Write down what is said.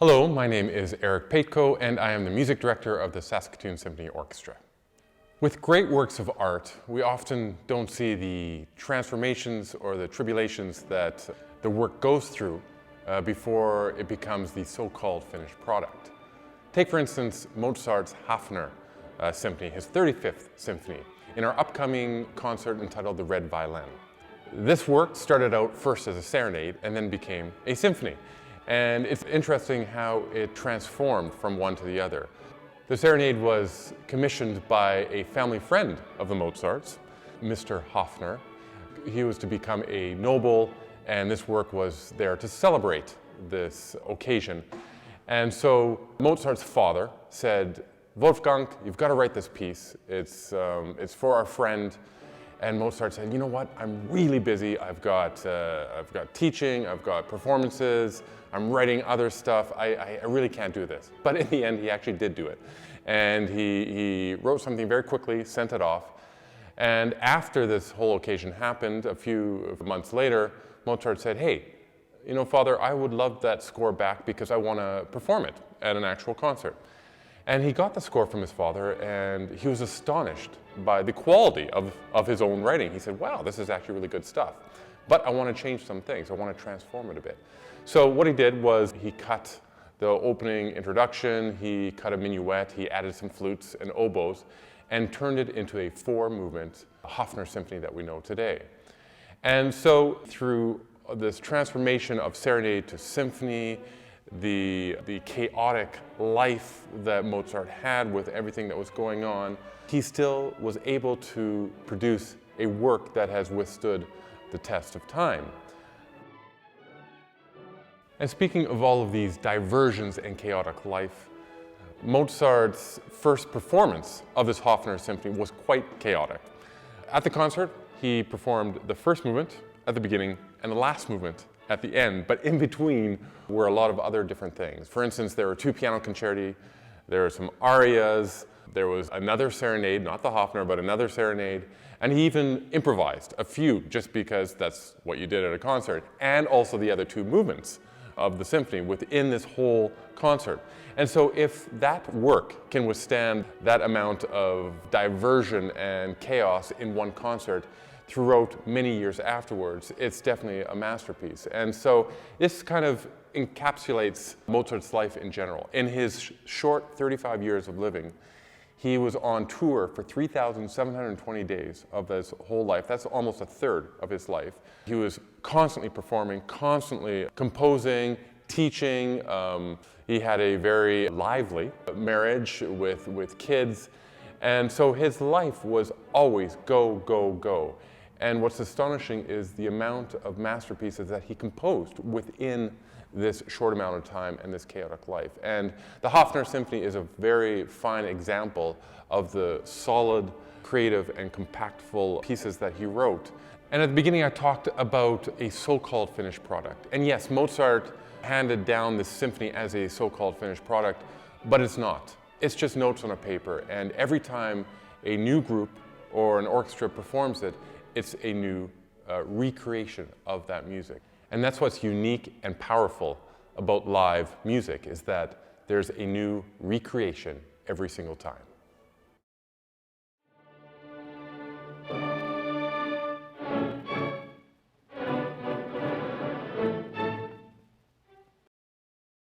Hello, my name is Eric Paetkau, and I am the music director of the Saskatoon Symphony Orchestra. With great works of art, we often don't see the transformations or the tribulations that the work goes through before it becomes the so-called finished product. Take, for instance, Mozart's Haffner Symphony, his 35th symphony, in our upcoming concert entitled the Red Violin. This work started out first as a serenade and then became a symphony. And it's interesting how it transformed from one to the other. The serenade was commissioned by a family friend of the Mozarts, Mr. Haffner. He was to become a noble, and this work was there to celebrate this occasion. And so Mozart's father said, "Wolfgang, you've got to write this piece. It's for our friend." And Mozart said, "You know what? I'm really busy. I've got teaching, I've got performances, I'm writing other stuff. I really can't do this." But in the end, he actually did do it. And he wrote something very quickly, sent it off. And after this whole occasion happened, a few months later, Mozart said, "Hey, you know, Father, I would love that score back because I want to perform it at an actual concert." And he got the score from his father, and he was astonished by the quality of his own writing. He said, "Wow, this is actually really good stuff. But I want to change some things. I want to transform it a bit." So what he did was he cut the opening introduction, he cut a minuet, he added some flutes and oboes, and turned it into a four-movement Haffner symphony that we know today. And so through this transformation of serenade to symphony, the chaotic life that Mozart had with everything that was going on, he still was able to produce a work that has withstood the test of time. And speaking of all of these diversions and chaotic life, Mozart's first performance of this Haffner symphony was quite chaotic. At the concert, he performed the first movement at the beginning and the last movement at the end, but in between were a lot of other different things. For instance, there were two piano concerti, there were some arias, there was another serenade, not the Haffner, but another serenade, and he even improvised a few just because that's what you did at a concert, and also the other two movements of the symphony within this whole concert. And so if that work can withstand that amount of diversion and chaos in one concert throughout many years afterwards, it's definitely a masterpiece. And so this kind of encapsulates Mozart's life in general. In his short 35 years of living, he was on tour for 3,720 days of his whole life. That's almost a third of his life. He was constantly performing, constantly composing, teaching. He had a very lively marriage with kids. And so his life was always go, go, go. And what's astonishing is the amount of masterpieces that he composed within this short amount of time and this chaotic life. And the Haffner Symphony is a very fine example of the solid, creative, and compactful pieces that he wrote. And at the beginning I talked about a so-called finished product. And yes, Mozart handed down this symphony as a so-called finished product, but it's not. It's just notes on a paper, and every time a new group or an orchestra performs it, it's a new recreation of that music. And that's what's unique and powerful about live music, is that there's a new recreation every single time.